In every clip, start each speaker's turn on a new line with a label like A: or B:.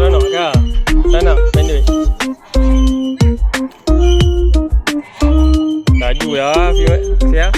A: Seronok ke? Tak nak main duit? Laju lah Fia.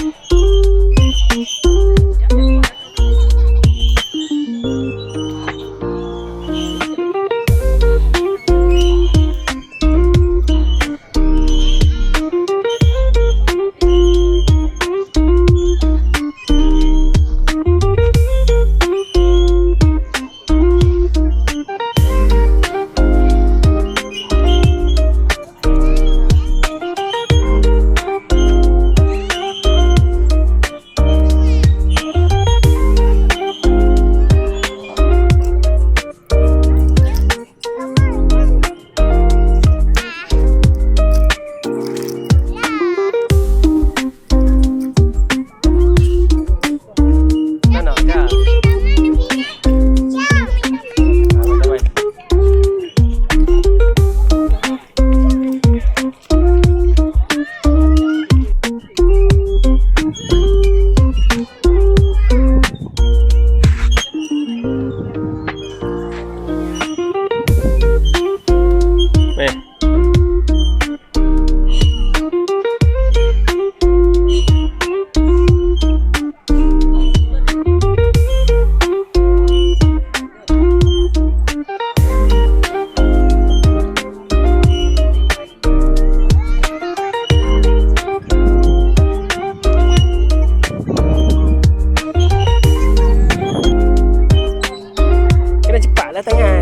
A: Tangan.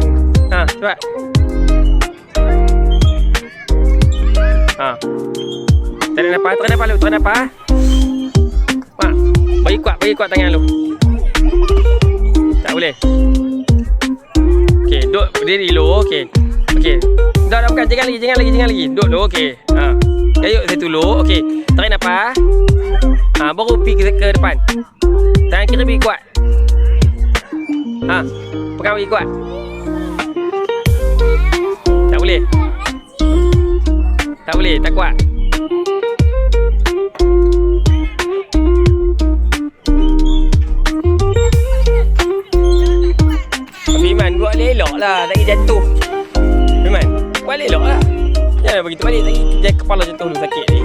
A: Cepat. Tarik nafas, tarik nafas. Bagi kuat tangan lu. Tak boleh. Okey, duduk berdiri dulu. Okey. Dah bukan, jangan lagi. Duduk dulu. Okey. Kayuk saya dulu. Okey. Tarik nafas. Baru pergi ke depan. Tangan kiri bagi kuat. Pegang bagi kuat. Tak boleh, tak kuat. Fiman, buat elok lah, tak pergi jatuh. Fiman, buat elok lah. Jangan begitu balik, tak pergi kepala jatuh dulu, sakit ni.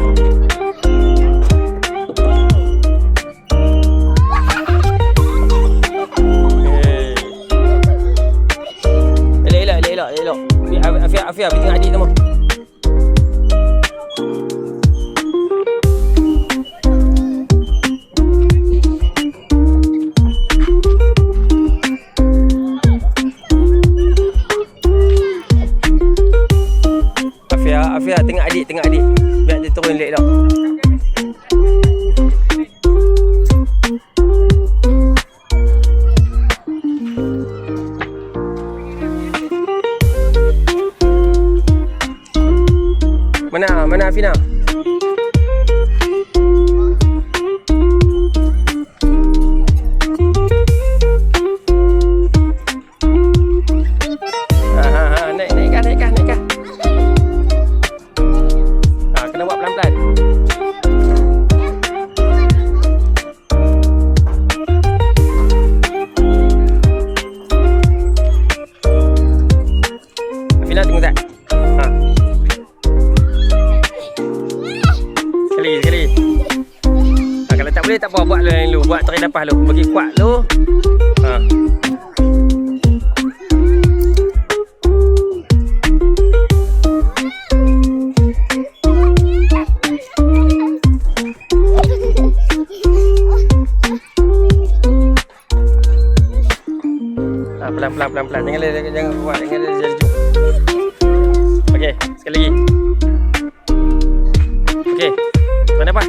A: Elok. Afia, pergi tengok adik semua. Afia, tengok adik. Biar dia turun elok. Mana Afina? Naikkan. Kena buat pelan-pelan. Afina tengok tak? Sekali. Kalau tak boleh tak apa, buat dulu. Buat tarik nafas dulu. Bagi kuat dulu. Pelan-pelan. Jangan buat. Jangan laju. Okey, sekali lagi. Okey. Tarik nafas.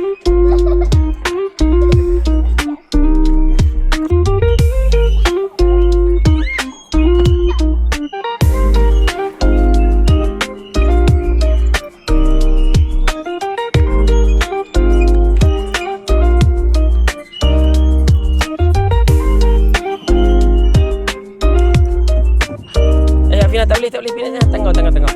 A: Tak boleh pindah tengok.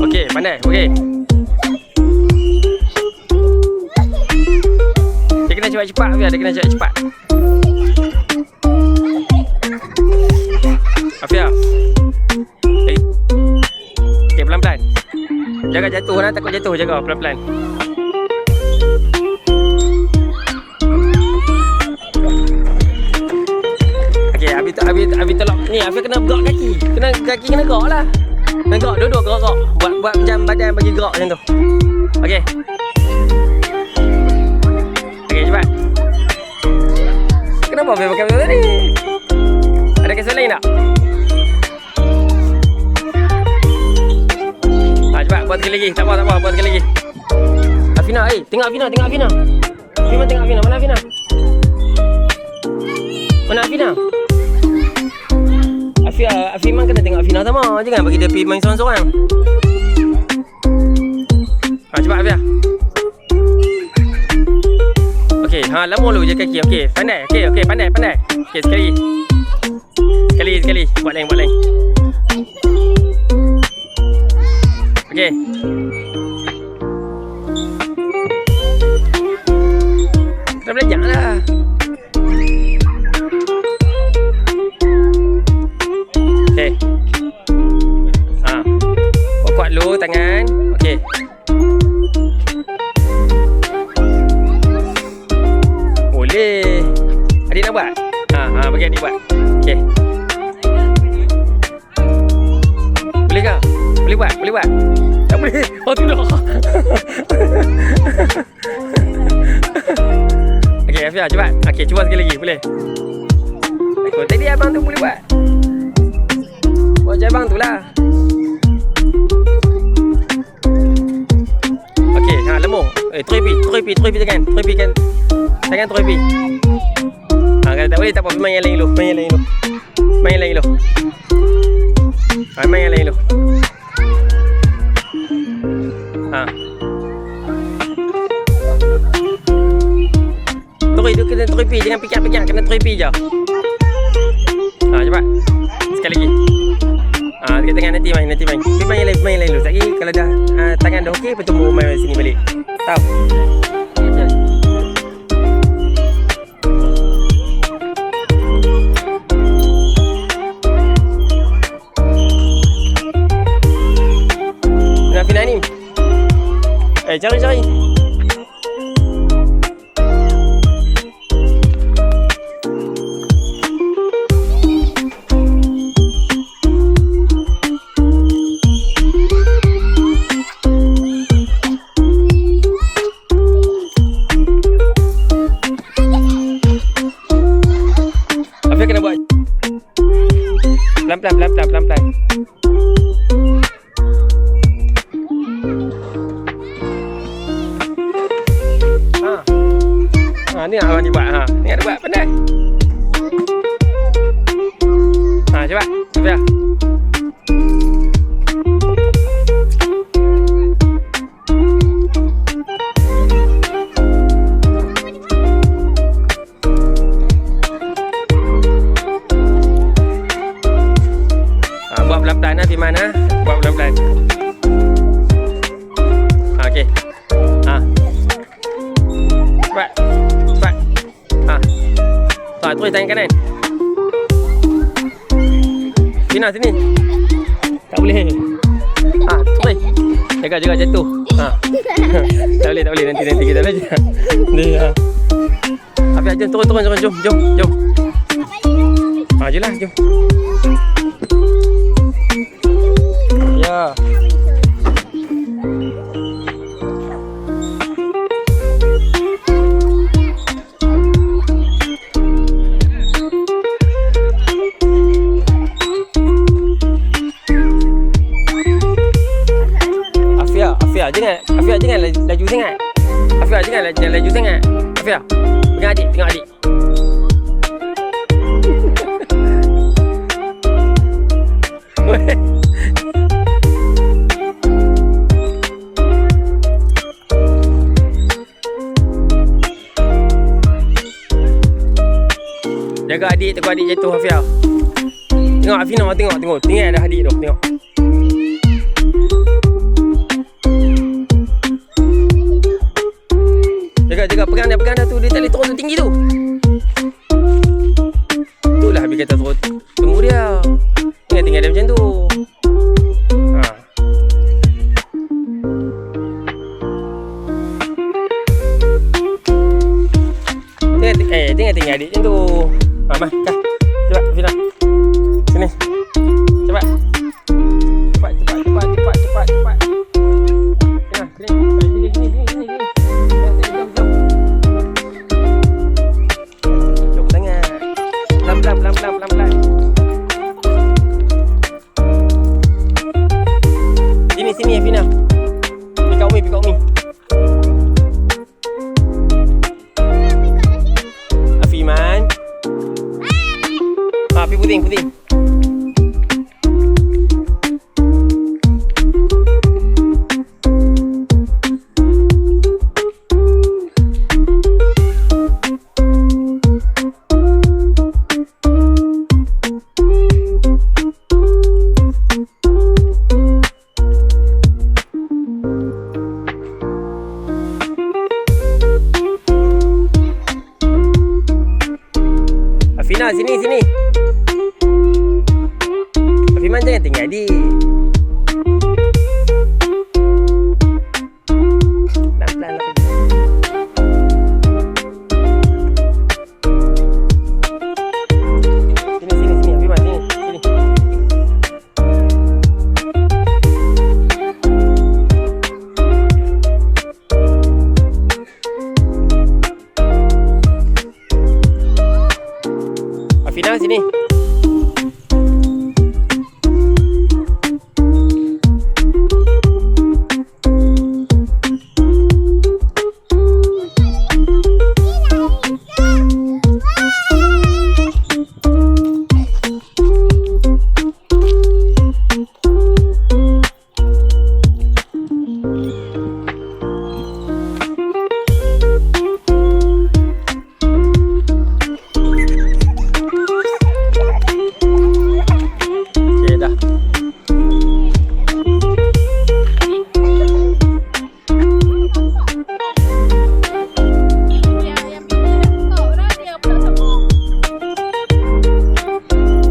A: Okey, pandai. Okey. cepat Afia, dia kena cepat. Afia. Okay, pelan-pelan. Jaga jatuh lah, takut jatuh, jaga pelan-pelan. Okay, Abi tolak. Ni Afia kena gerak kaki. Kaki kena gerak lah. Kena gerak, duduk gerak. Buat macam badan bagi gerak macam tu. Okay. Okay, cepat. Kenapa Afia pakai macam ni? Ada kisah lain tak? Cepat, buat sekali lagi. Tak apa, buat sekali lagi. Afina, tengok Afina. Firman tengok Afina. Mana Afina? Firman kena tengok Afina sama. Jangan bagi dia pergi main seorang-seorang. Cepat Afia. Okey, lama dulu je kaki. Okey, pandai. Okey, pandai. Okey, sekali. Buat lain. Okey. Kita belajar lah. Okey. Kuat dulu tangan. Okey. Boleh. Adik nak buat? Bagi adik buat. Okey. Boleh ke? Boleh buat? Tak boleh. Oh, tidak. Okey, Afia, cepat. Okey, cuba sekali lagi. Boleh? Tadi abang tu boleh buat. Buat macam abang tu lah. Okey, lemur. Terepi tangan. Terepikan tangan terepi. Kalau tak boleh, tak apa. Main yang lain dulu. Main yang lain dulu. Dia kena terepi, jangan pikir-pikir, kena terepi je. Cepat. Sekali lagi. Dekat tangan nanti main. Main yang lain dulu. Sekali kalau dah tangan dah okey, betul mau main sini balik. Tahu. Afina ni. Cari. Afia kena buat pelan-pelan. Ni abang ni buat. Ni ada buat pandai. Cepat. Afia. Buat pelan-pelan Firman. Buat pelan-pelan. Okey. Cepat. Terus tangan kanan. Fina sini. Tak boleh. Terus. Jaga jatuh. Tak boleh nanti kita belajar. Ni. Afia turun. Jom. Jelah, jom. Ya. Afia jangan laju sangat. Afia jangan laju sangat. Afia, tengok adik. Jaga adik, takut adik jatuh Afia. Tengok Afina, tengok. Tinggal ada adik tu, tengok. jaga. Pegang dah tu. Dia tak boleh turun tu tinggi tu. Itulah habis kata turun. Tunggu dia. Jangan tinggal dia macam tu. Jangan tinggal adik macam tu. Mah, kah. Cepat, Fina. Sini. Cepat. Cepat. Fina, sini. Jom sangat. Pelan-pelan. Sini ya, Fina. Pick up me. Afiman. Pergi puting. Afina, sini. Afiman jangan tinggal adik. Pelan-pelan lah. Sini, Afiman, sini. Afina, sini.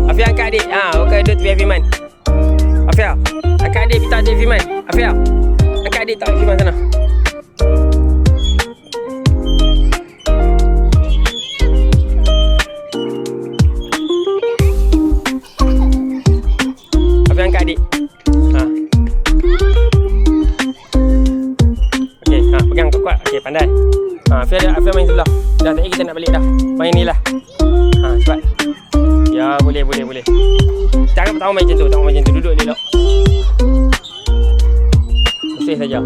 A: Afia angkat adik. Bukan duduk tepi Afiman. Afia, angkat adik pergi tak adik Afiman. Afia, angkat adik tak Afiman sana. Afia angkat adik. Okey, pegang kuat-kuat. Okey, pandai. Afia main sebelah. Dah tak kita nak balik dah. Main ni lah. Cepat. Ya, boleh. Jangan pertama main macam tu. Duduk elok. Bersih saja.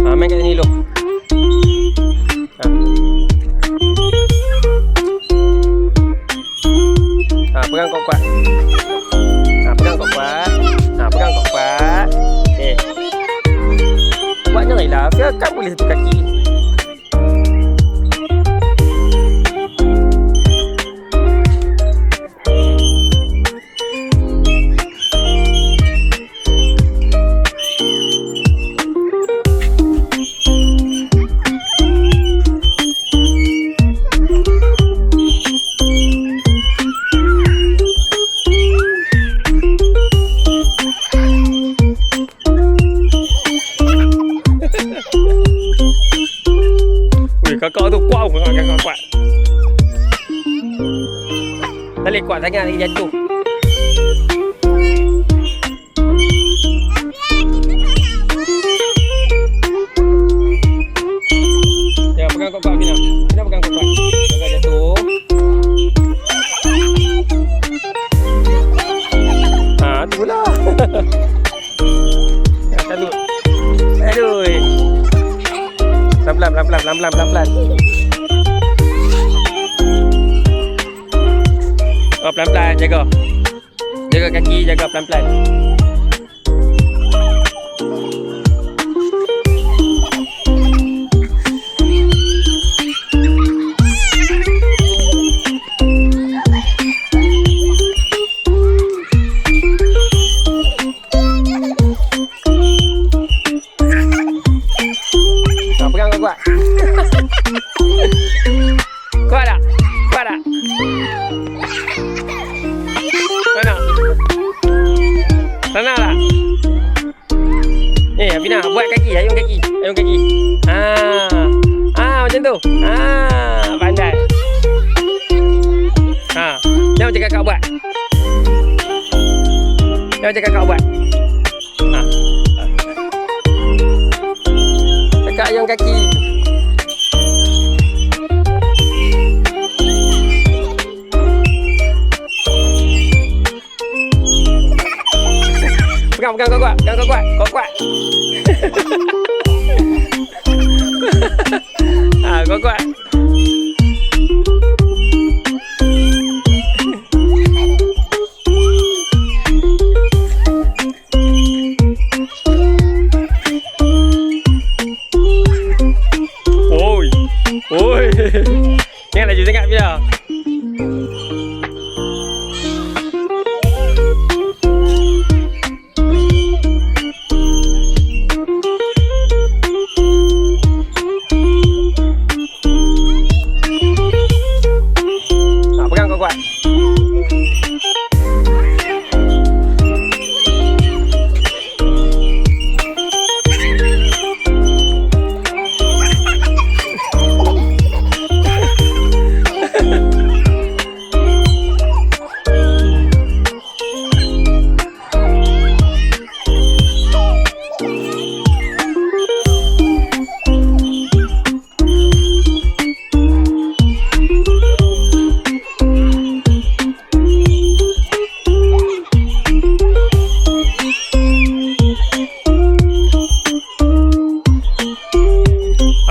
A: Main kat sini dulu. Pegang kuat-kuat. Pegang kuat-kuat. Okey. Buat nyeri lah. Fia kan boleh satu kaki. Kakak tu kuat. Kakak kuat. Tak boleh kuat sangat lagi jatuh. Ya, pegang kuat-kuat Fina. Fina pegang kuat-kuat. Kakak jatuh. Itulah. Satu. Aduh. Pelan-pelan. Pelan-pelan, jaga. Jaga kaki, jaga pelan-pelan. buat kaki, ayun kaki. Ayun kaki. Macam tu. Pandai. Jangan macam kakak buat. Jangan macam kakak buat. Kakak ayun kaki. Pegang kau kuat. Kau kuat. Kau kuat. Oi. Jangan laju sangat Fia. Pegang kau kuat.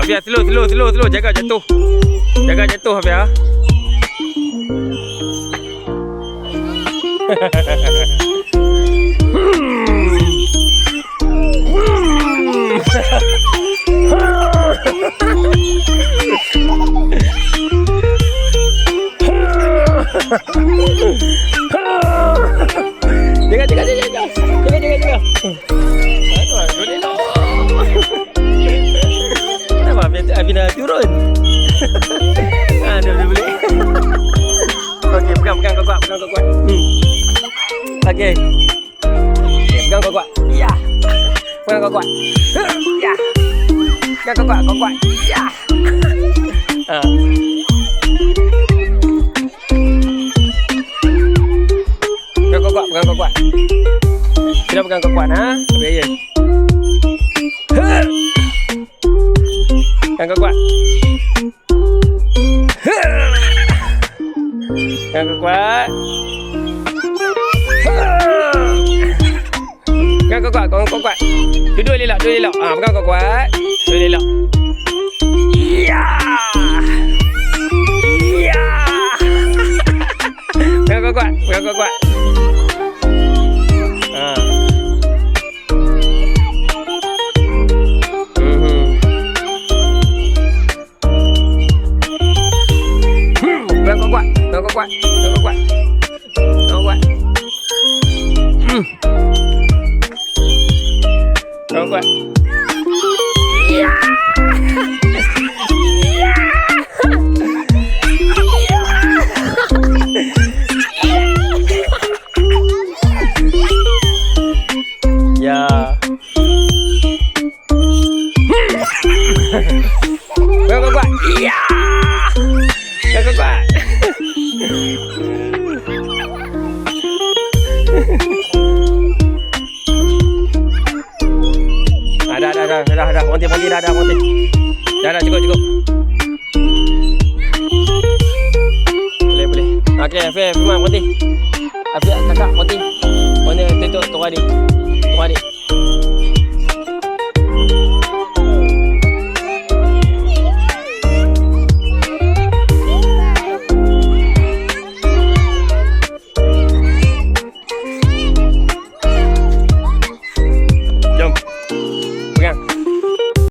A: Hafia, slow. Jaga jatuh. Hafia. Jaga. Kenapa Afina turun? Dia boleh. Okey, pegang kau kuat. Okey. Pegang kau kuat. Ya. Pegang kau kuat. Ya. Pegang kau kuat. Ya. Pegang kau kuat. Kita pegang kau kuat Habis ya. Pegang kau kuat. Pegang kau kuat. Pegang kau kuat. Duduk elok. Pegang kau kuat. Duduk elok. Ya. Pegang kau kuat. Kau kuat. Ya. Ya. Kau kuat. Ya. Kau kuat. Dah. Monty dah. Dah, cukup. Boleh. Okey, Fir, Monty.